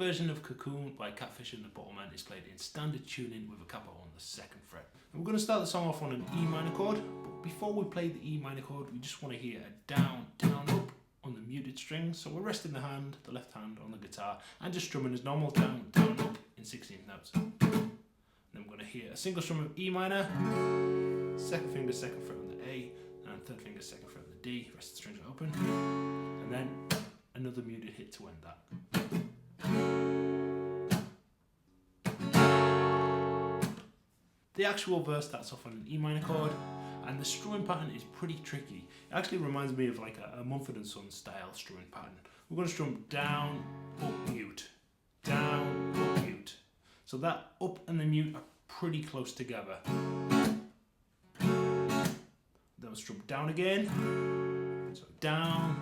version of Cocoon by Catfish and the Bottlemen is played in standard tuning with a capo on the 2nd fret. And we're going to start the song off on an E minor chord, but before we play the E minor chord, we just want to hear a down, down, up on the muted string. So we're resting the left hand on the guitar, and just strumming as normal, down, down, up in 16th notes. And then we're going to hear a single strum of E minor, 2nd finger, 2nd fret on the A, and 3rd finger, 2nd fret on the D, rest of the strings are open, and then another muted hit to end that. The actual verse starts off on an E minor chord, and the strumming pattern is pretty tricky. It actually reminds me of like a Mumford & Sons style strumming pattern. We're going to strum down, up, mute, down, up, mute. So that up and the mute are pretty close together. Then we'll strum down again. So down,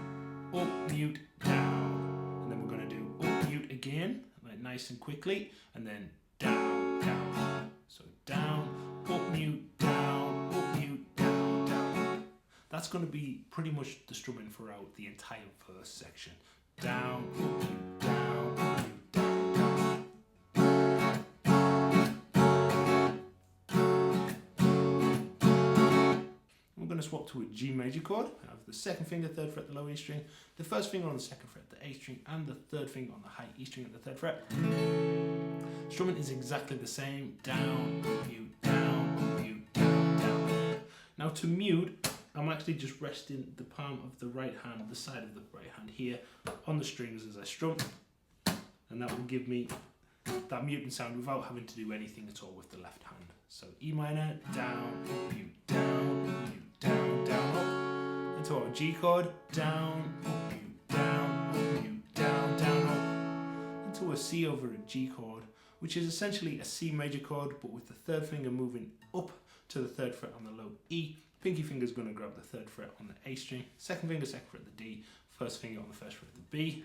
up, mute, down. And then we're going to do up, mute again, like nice and quickly, and then down, down. So down, up, mute, down, up, mute, down, down. That's going to be pretty much the strumming throughout the entire verse section. Down, up, mute, down, up, mute, down, down. We're going to swap to a G major chord. I have the 2nd finger, 3rd fret, the low E string, the 1st finger on the 2nd fret, the A string, and the 3rd finger on the high E string at the 3rd fret. Strumming is exactly the same, down, up, mute, down, up, mute, down, down. Now to mute, I'm actually just resting the palm of the right hand, the side of the right hand here, on the strings as I strum, and that will give me that muting sound without having to do anything at all with the left hand. So E minor, down, up, mute, down, up, mute, down, down, up, into our G chord, down, up, mute, down, up, mute, down, down, up, into a C over a G chord, which is essentially a C major chord, but with the 3rd finger moving up to the 3rd fret on the low E. Pinky finger is going to grab the 3rd fret on the A string, 2nd finger, 2nd fret the D, 1st finger on the 1st fret of the B.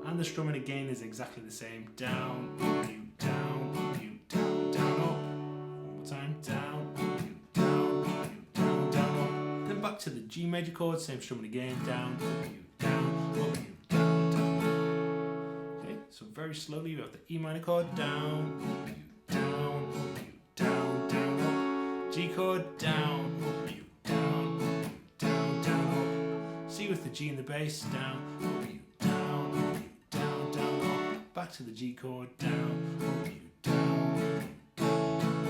And the strumming again is exactly the same, down, up, mute, down, up, mute, down, down, up. One more time, down, up, mute, down, up, mute, down, down, up. Then back to the G major chord, same strumming again, down, up, mute, down, up, mute, down, down. Okay, so very slowly we have the E minor chord, down, up, mute, down, up, mute, down, down, up. G chord, down, up, mute, down, up, mute, down, down, up. C with the G in the bass, down, up, mute, down, up, mute, down, down, up. Back to the G chord, down, up, mute, down, up, mute, down, down.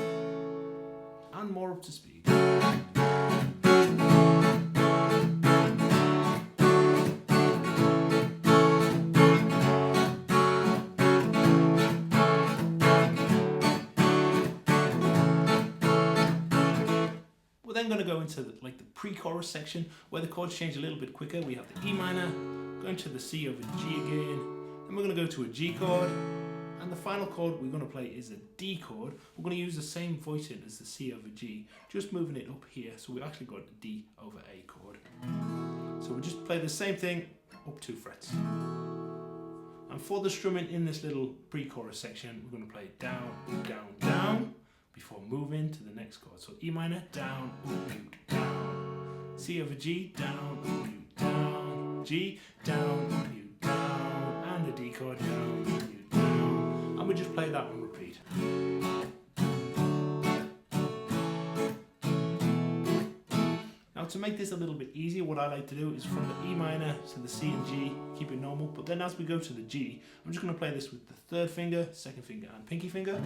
And more up to speed. We're then going to go into the pre-chorus section where the chords change a little bit quicker. We have the E minor, going to the C over G again, then we're going to go to a G chord, and the final chord we're going to play is a D chord. We're going to use the same voicing as the C over G, just moving it up here, so we've actually got a D over A chord. So we just play the same thing up 2 frets. And for the strumming in this little pre-chorus section, we're going to play down, down, down, before moving to the next chord. So E minor, down, up, mute, down. C over G, down, up, mute, down. G, down, up, mute, down. And the D chord, down, up, mute, down. And we just play that on repeat. Now to make this a little bit easier, what I like to do is from the E minor to the C and G, keep it normal, but then as we go to the G, I'm just going to play this with the 3rd finger, 2nd finger and pinky finger.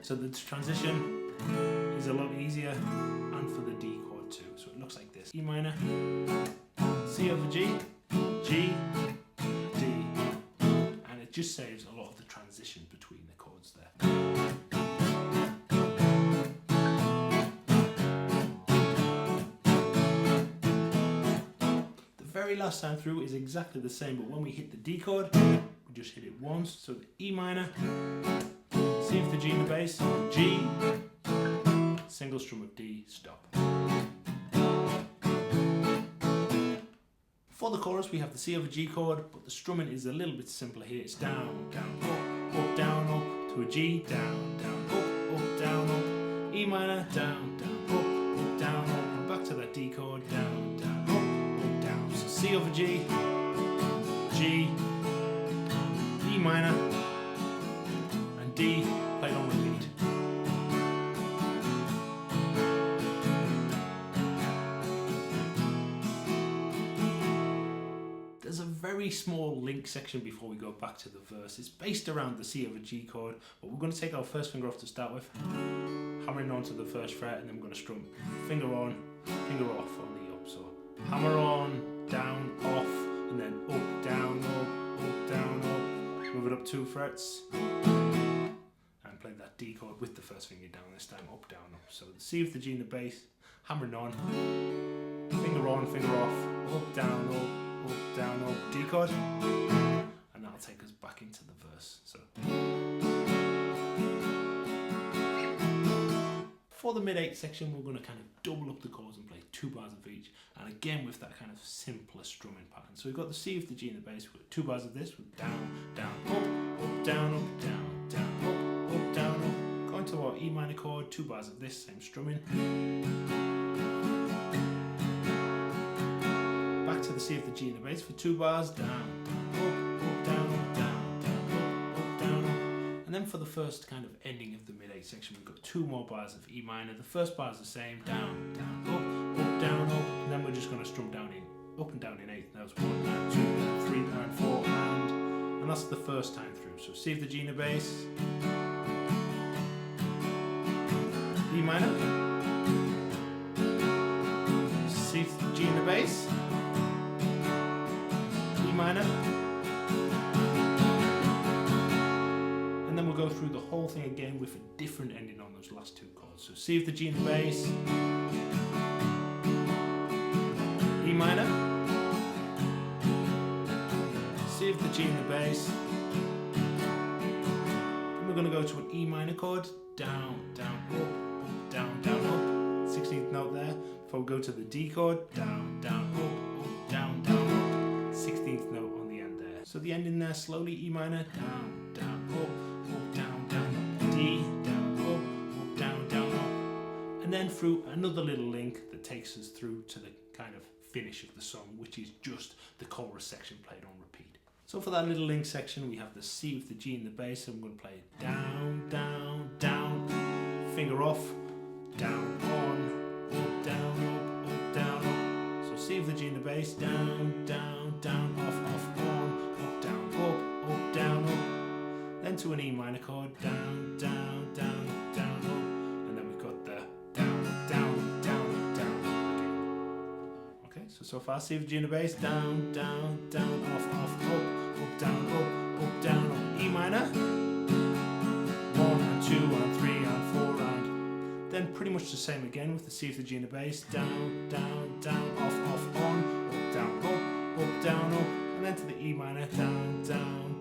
So the transition is a lot easier, and for the D chord too. So it looks like this. E minor, C over G, G, D. And it just saves a lot of the transition between the chords there. The very last time through is exactly the same, but when we hit the D chord, we just hit it once. So the E minor, C with the G in the bass, G, single strum of D, stop. For the chorus we have the C over G chord, but the strumming is a little bit simpler here. It's down, down, up, down, up, to a G, down, down, up, down, up, E minor, down, down, up, down, up, and back to that D chord, down, down, up, down. So C over G, G, minor, and D played on repeat. There's a very small link section before we go back to the verse. It's based around the C of a G chord, but we're going to take our first finger off to start with, hammering onto the first fret, and then we're going to strum finger on, finger off on the up. So hammer on, down, off, and then up, down, up, move it up 2 frets, and play that D chord with the first finger down, this time up, down, up. So the C with the G in the bass, hammering on, finger on, finger off, up, down, up, D chord, and that'll take us back into the verse. So for the mid-8 section, we're going to kind of double up the chords and play 2 bars of each, and again with that kind of simpler strumming pattern. So we've got the C with the G in the bass, with 2 bars of this, with down, down, up, down, up, down, up. Going to our E minor chord, 2 bars of this, same strumming. Back to the C of the G in the bass for 2 bars, down, up, down, up. And then for the first kind of ending of the mid-8 section, we've got 2 more bars of E minor. The first bar is the same, down, up, down, up. And then we're just going to strum down in, up and down in 8. That was 1 and 2 and 3 and 4 and that's the first time through. So C of the G in the bass, E minor, C of the G in the bass, E minor, and then we'll go through the whole thing again with a different ending on those last 2 chords. So C of the G in the bass, E minor, C of the G in the bass, then we're going to go to an E minor chord, down, down, up, down, down, up, 16th note there, before we go to the D chord, down, down, up, down, down, up, 16th note on the end there. So the ending there, slowly E minor, down, down, up, down, down, up, D, down, up, down, down, up, and then through another little link that takes us through to the kind of finish of the song, which is just the chorus section played on repeat. So for that little link section, we have the C with the G in the bass, and I'm going to play it down, down, down, finger off, down, on, up, down, up. So C with the G in the bass, down, down, down, off, on, up, down, up. Then to an E minor chord, down, down, down, up, and then we've got the down, down, down, down again. Okay, so far C with G in the bass, down, down, down, off, up, down, up, E minor, 1 and 2 and 3 and 4 and then pretty much the same again with the C with the G in the bass, down, down, down, off, on, up, down, up, down, up, and then to the E minor, down, down,